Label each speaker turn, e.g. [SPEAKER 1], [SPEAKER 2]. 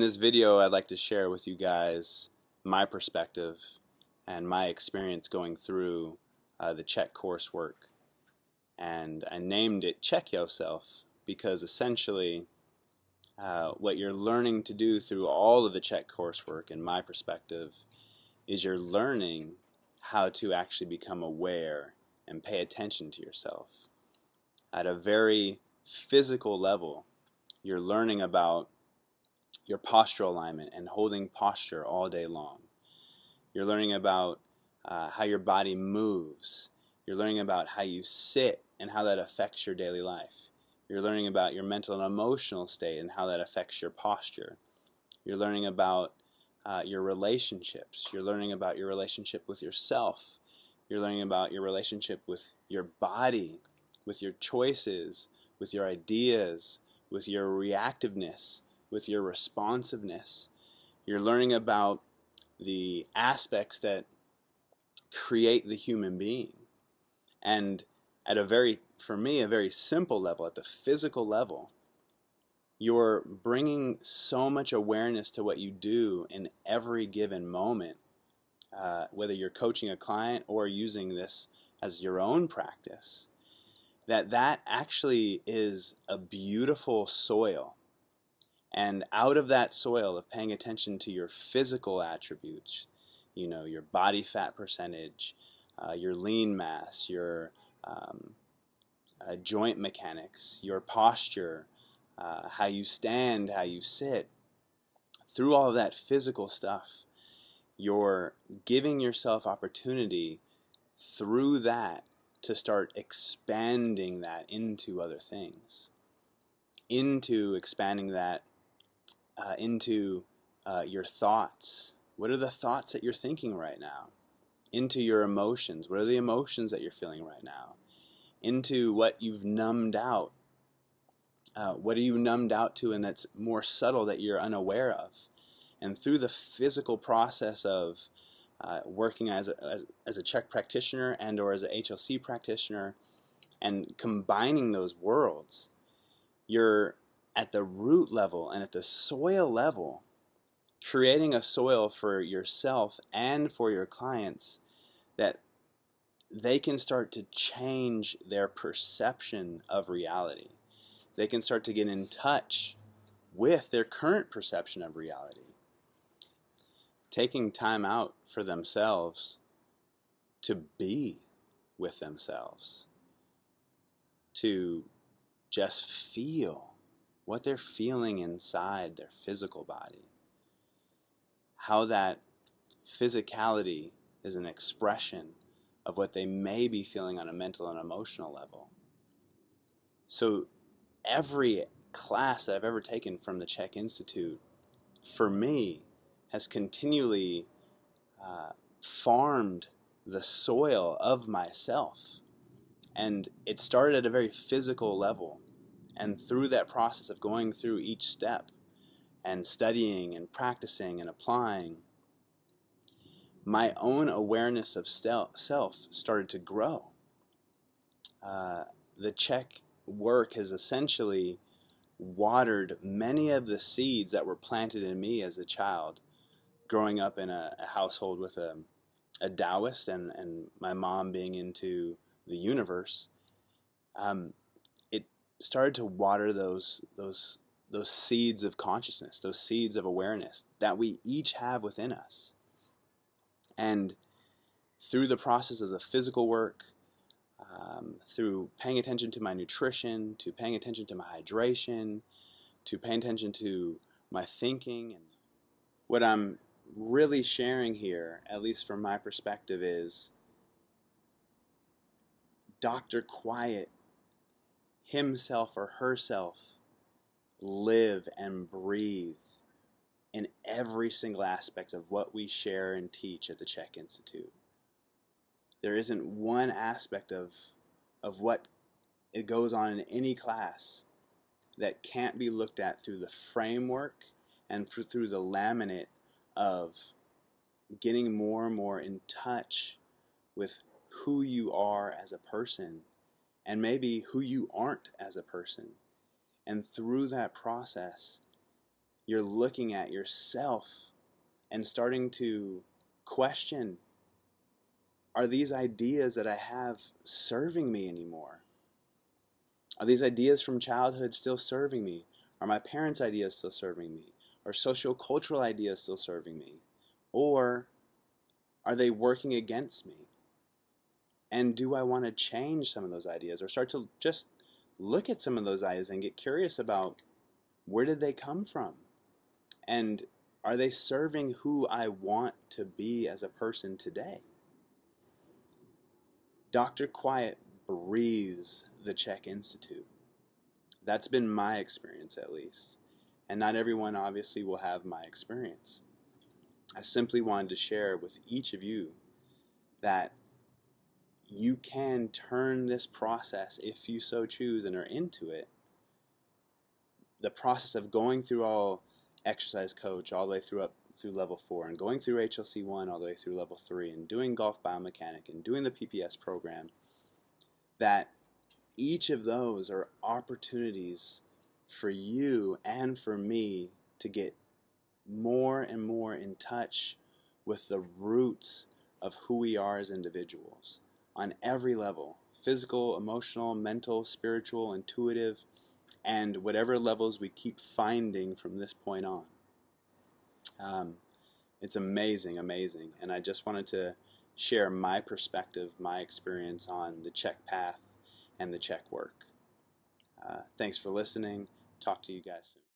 [SPEAKER 1] this video, I'd like to share with you guys my perspective and my experience going through the CHEK coursework. And I named it CHEK Yo Self because essentially what you're learning to do through all of the CHEK coursework, in my perspective, is you're learning how to actually become aware and pay attention to yourself. At a very physical level, you're learning about your postural alignment and holding posture all day long. You're learning about how your body moves. You're learning about how you sit and how that affects your daily life. You're learning about your mental and emotional state and how that affects your posture. You're learning about your relationships. You're learning about your relationship with yourself. You're learning about your relationship with your body, with your choices, with your ideas, with your reactiveness, with your responsiveness. You're learning about the aspects that create the human being. And at a very, for me, a very simple level, at the physical level, you're bringing so much awareness to what you do in every given moment, whether you're coaching a client or using this as your own practice, that actually is a beautiful soil. And out of that soil of paying attention to your physical attributes, you know, your body fat percentage, your lean mass, your joint mechanics, your posture, how you stand, how you sit, through all of that physical stuff, you're giving yourself opportunity through that to start expanding that into other things, into expanding that into your thoughts. What are the thoughts that you're thinking right now? Into your emotions. What are the emotions that you're feeling right now? Into what you've numbed out. What are you numbed out to, and that's more subtle that you're unaware of? And through the physical process of working as a CHEK practitioner and or as a HLC practitioner and combining those worlds, you're at the root level and at the soil level, creating a soil for yourself and for your clients that they can start to change their perception of reality. They can start to get in touch with their current perception of reality. Taking time out for themselves to be with themselves, to just feel what they're feeling inside their physical body, how that physicality is an expression of what they may be feeling on a mental and emotional level. So every class that I've ever taken from the CHEK Institute, for me, has continually farmed the soil of myself. And it started at a very physical level. And through that process of going through each step and studying and practicing and applying, my own awareness of self started to grow. The CHEK work has essentially watered many of the seeds that were planted in me as a child, growing up in a household with a Taoist and my mom being into the universe. It started to water those seeds of consciousness, those seeds of awareness that we each have within us. And through the process of the physical work, through paying attention to my nutrition, to paying attention to my hydration, to paying attention to my thinking, and what I'm really sharing here, at least from my perspective, is Dr. Quiet himself or herself live and breathe in every single aspect of what we share and teach at the CHEK Institute. There isn't one aspect of what it goes on in any class that can't be looked at through the framework and through the laminate of getting more and more in touch with who you are as a person and maybe who you aren't as a person. And through that process, you're looking at yourself and starting to question, are these ideas that I have serving me anymore? Are these ideas from childhood still serving me? Are my parents' ideas still serving me? Are socio-cultural ideas still serving me? Or are they working against me? And do I want to change some of those ideas, or start to just look at some of those ideas and get curious about where did they come from? And are they serving who I want to be as a person today? Dr. Quiet breathes the CHEK Institute. That's been my experience, at least. And not everyone obviously will have my experience. I simply wanted to share with each of you that you can turn this process, if you so choose and are into it, the process of going through all exercise coach all the way through level 4, and going through HLC1 all the way through level 3, and doing golf biomechanic and doing the PPS program, that each of those are opportunities for you and for me to get more and more in touch with the roots of who we are as individuals on every level: physical, emotional, mental, spiritual, intuitive, and whatever levels we keep finding from this point on. It's amazing, amazing, and I just wanted to share my perspective, my experience on the CHEK path and the CHEK work. Thanks for listening. Talk to you guys soon.